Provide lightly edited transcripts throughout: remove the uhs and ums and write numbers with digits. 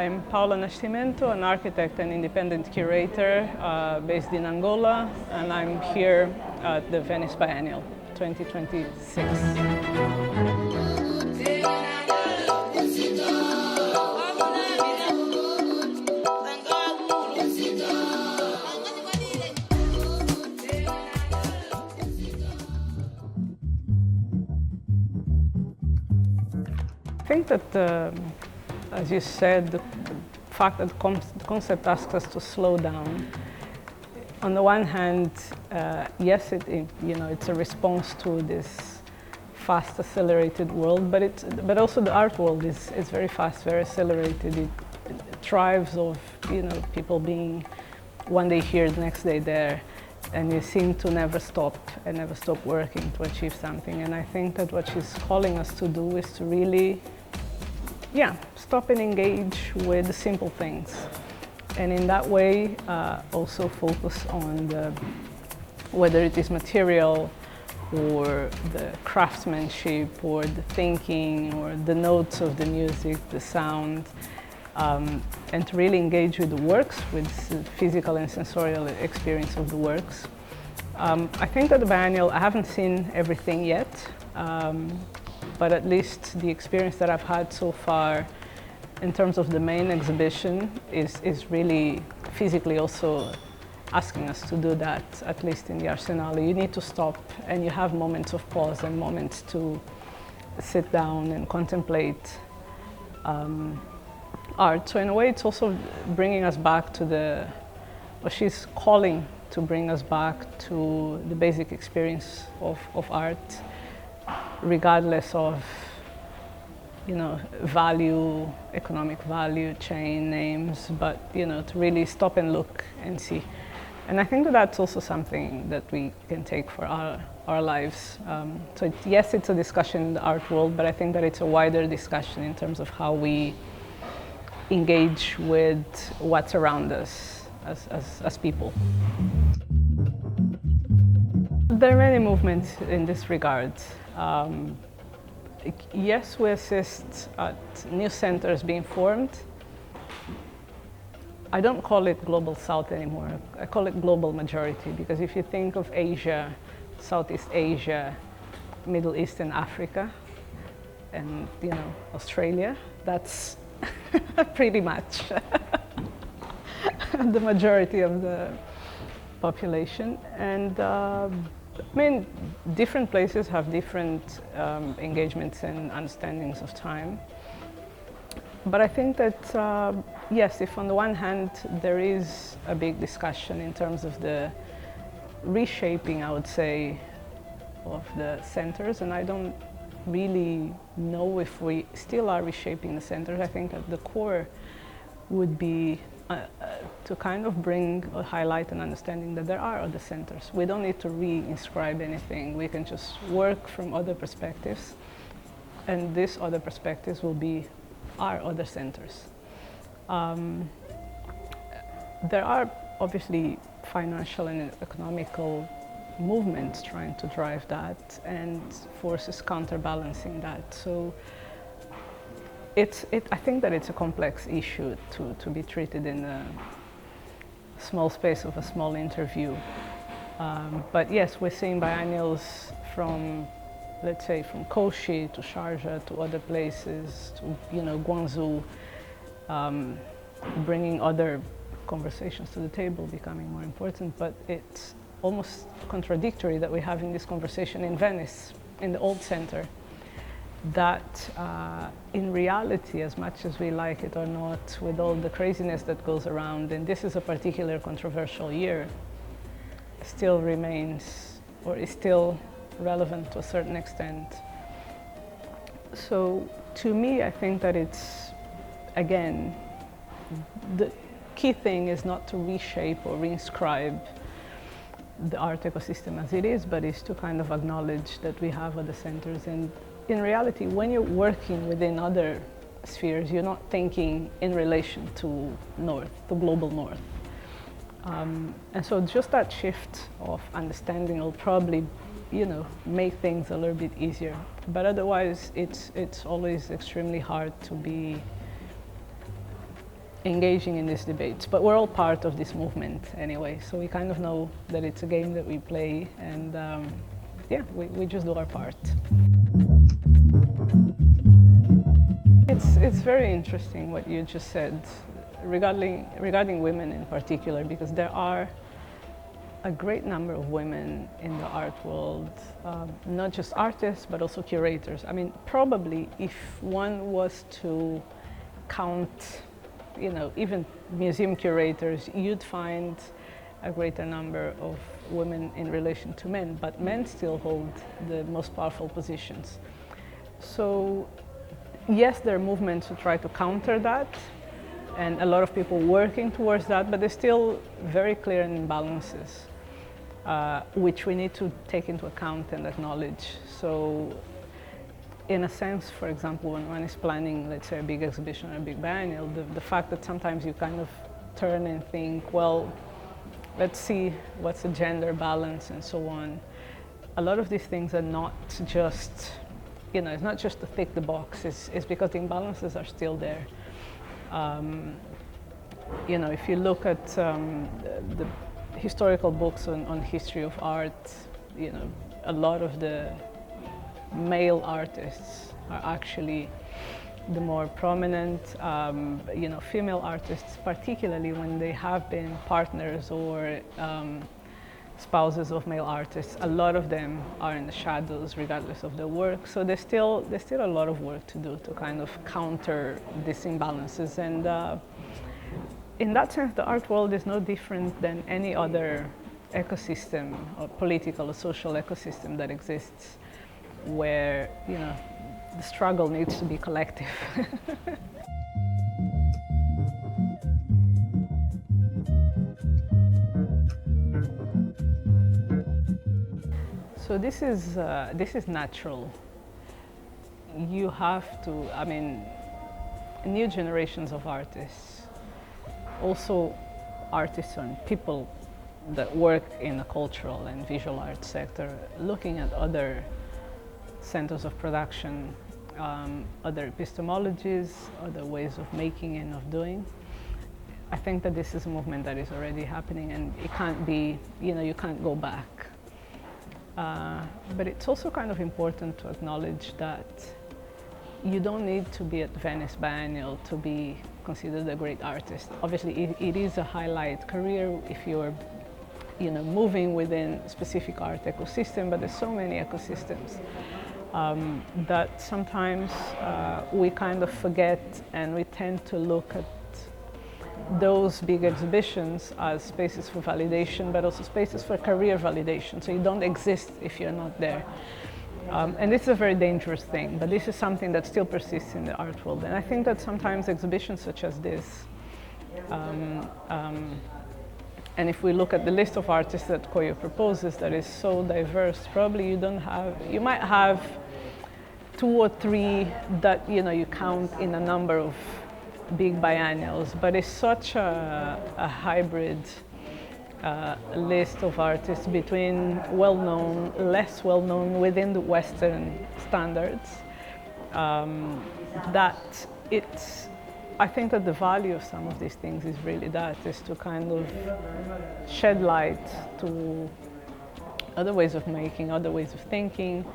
I'm Paula Nascimento, an architect and independent curator based in Angola, and I'm here at the Venice Biennale 2026. I think that, as you said, the fact that the concept asks us to slow down. On the one hand, yes, it's a response to this fast, accelerated world, but also the art world is very fast, very accelerated. It thrives of people being one day here, the next day there, and you seem to never stop and never stop working to achieve something. And I think that what she's calling us to do is to really stop and engage with the simple things. And in that way, also focus on whether it is material or the craftsmanship or the thinking or the notes of the music, the sound, and to really engage with the works, with the physical and sensorial experience of the works. I think that the Biennial, I haven't seen everything yet, but at least the experience that I've had so far in terms of the main exhibition is really physically also asking us to do that, at least in the Arsenal. You need to stop and you have moments of pause and moments to sit down and contemplate art. So in a way it's also bringing us back to she's calling to bring us back to the basic experience of art, regardless of value, economic value, chain names, but to really stop and look and see. And I think that that's also something that we can take for our lives. So yes, it's a discussion in the art world, but I think that it's a wider discussion in terms of how we engage with what's around us as people. There are many movements in this regard. Yes, we assist at new centers being formed. I don't call it Global South anymore. I call it Global Majority, because if you think of Asia, Southeast Asia, Middle East and Africa, and Australia, that's pretty much the majority of the population. And I mean, different places have different engagements and understandings of time. But I think that, yes, if on the one hand there is a big discussion in terms of the reshaping, I would say, of the centers, and I don't really know if we still are reshaping the centers. I think that the core would be to kind of bring or highlight an understanding that there are other centers. We don't need to re-inscribe anything. We can just work from other perspectives, and these other perspectives will be our other centers. There are obviously financial and economical movements trying to drive that and forces counterbalancing that. So I think that it's a complex issue to be treated in a small space of a small interview. But yes, we're seeing biennials from, let's say, from Koshi to Sharjah to other places, to Guangzhou, bringing other conversations to the table, becoming more important. But it's almost contradictory that we're having this conversation in Venice, in the old center, that in reality, as much as we like it or not, with all the craziness that goes around, and this is a particular controversial year, still remains, or is still relevant to a certain extent. So to me, I think that it's, again, the key thing is not to reshape or reinscribe the art ecosystem as it is, but is to kind of acknowledge that we have other centers. And in reality, when you're working within other spheres, you're not thinking in relation to North, the global North. And so just that shift of understanding will probably, make things a little bit easier. But otherwise, it's always extremely hard to be engaging in these debates. But we're all part of this movement anyway, so we kind of know that it's a game that we play, and yeah, we just do our part. It's very interesting what you just said regarding women in particular, because there are a great number of women in the art world, not just artists, but also curators. I mean, probably if one was to count, you know, even museum curators, you'd find a greater number of women in relation to men, but men still hold the most powerful positions. So yes, there are movements to try to counter that, and a lot of people working towards that, but there's still very clear imbalances, which we need to take into account and acknowledge. So in a sense, for example, when one is planning, let's say, a big exhibition or a big biennial, the fact that sometimes you kind of turn and think, well, let's see what's the gender balance and so on. A lot of these things are not just, you know, it's not just to tick the box, it's because the imbalances are still there. You know, if you look at the historical books on history of art, you know, a lot of the male artists are actually the more prominent. You know, female artists, particularly when they have been partners or spouses of male artists, a lot of them are in the shadows regardless of their work. So there's still a lot of work to do to kind of counter these imbalances. And in that sense, the art world is no different than any other ecosystem, or political or social ecosystem that exists, where, you know, the struggle needs to be collective. So this is natural. You have to, I mean, new generations of artists, also artists and people that work in the cultural and visual arts sector, looking at other centers of production, other epistemologies, other ways of making and of doing. I think that this is a movement that is already happening, and it can't be, you know, you can't go back. But it's also kind of important to acknowledge that you don't need to be at Venice Biennial to be considered a great artist. Obviously, it is a highlight career if you're, you know, moving within a specific art ecosystem, but there's so many ecosystems that sometimes we kind of forget, and we tend to look at those big exhibitions as spaces for validation, but also spaces for career validation. So you don't exist if you're not there. And this is a very dangerous thing, but this is something that still persists in the art world. And I think that sometimes exhibitions such as this, and if we look at the list of artists that Koyo proposes that is so diverse, probably you might have 2 or 3 that, you know, you count in a number of big biennials, but it's such a hybrid list of artists between well-known, less well-known within the Western standards, that I think that the value of some of these things is really that, is to kind of shed light to other ways of making, other ways of thinking,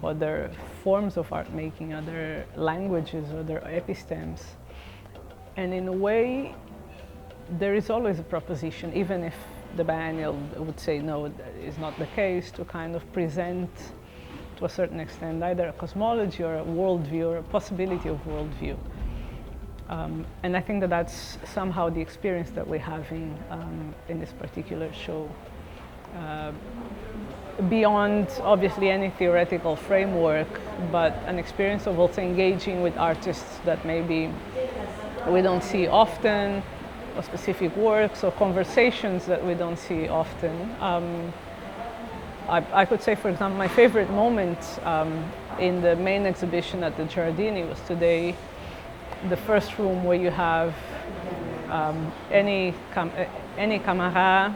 other forms of art making, other languages, other epistemes. And in a way, there is always a proposition, even if the biennial would say no, that is not the case, to kind of present, to a certain extent, either a cosmology or a worldview or a possibility of worldview. And I think that that's somehow the experience that we're having in this particular show. Beyond, obviously, any theoretical framework, but an experience of also engaging with artists that maybe we don't see often, or specific works or conversations that we don't see often. I could say, for example, my favorite moment in the main exhibition at the Giardini was today, the first room where you have any Camara,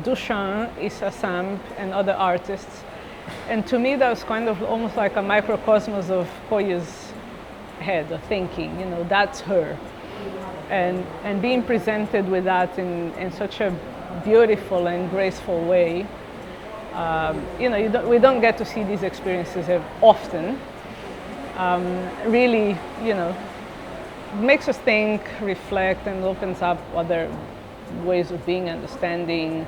Duchamp, Issa Samp, and other artists. And to me, that was kind of almost like a microcosmos of Koyo's head, of thinking, you know, that's her. and being presented with that in such a beautiful and graceful way. You know, we don't get to see these experiences often. Really, you know, makes us think, reflect, and opens up other ways of being, understanding,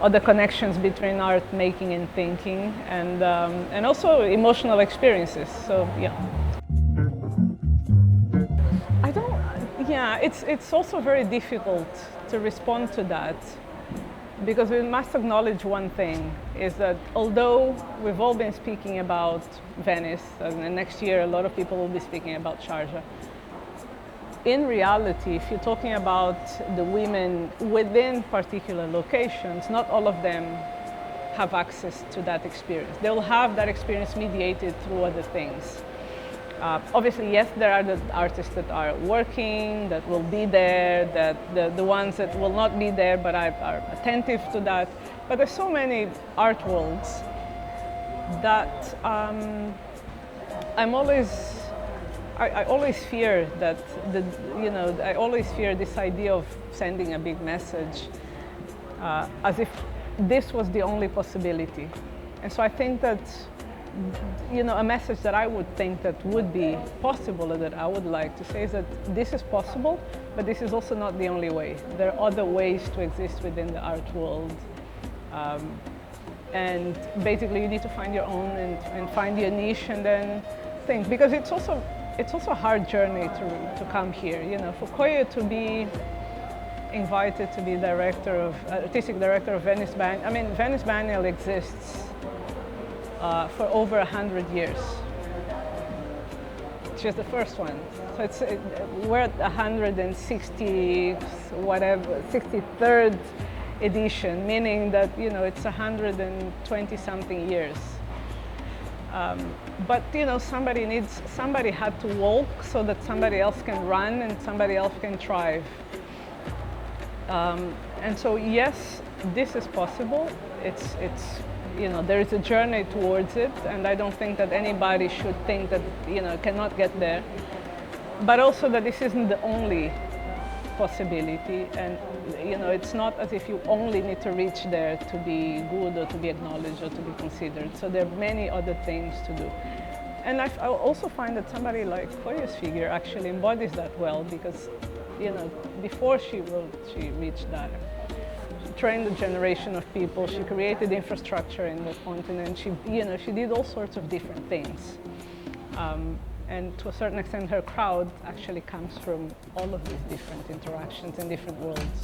other connections between art making and thinking, and also emotional experiences. So yeah. Yeah, it's also very difficult to respond to that, because we must acknowledge one thing, is that although we've all been speaking about Venice, and next year a lot of people will be speaking about Sharjah, in reality, if you're talking about the women within particular locations, not all of them have access to that experience. They will have that experience mediated through other things. Obviously, yes, there are the artists that are working, that will be there, that the ones that will not be there but are attentive to that. But there's so many art worlds that I always fear that, I always fear this idea of sending a big message as if this was the only possibility. And so I think that, a message that I would think that would be possible, or that I would like to say, is that this is possible, but this is also not the only way. There are other ways to exist within the art world. And basically you need to find your own and find your niche, and then think, because it's also a hard journey to come here. For Koyo to be invited to be artistic director of Venice Biennale. I mean, Venice Biennale exists for over 100 years. It's just the first one. So we're at 63rd edition, meaning that it's 120 something years. But somebody had to walk so that somebody else can run and somebody else can thrive. And so yes, this is possible. There is a journey towards it, and I don't think that anybody should think that cannot get there. But also that this isn't the only possibility, and it's not as if you only need to reach there to be good or to be acknowledged or to be considered. So there are many other things to do. And I also find that somebody like Koyo's figure actually embodies that well, because before she reached that, she trained a generation of people, she created infrastructure in the continent, she did all sorts of different things. And to a certain extent, her crowd actually comes from all of these different interactions and different worlds.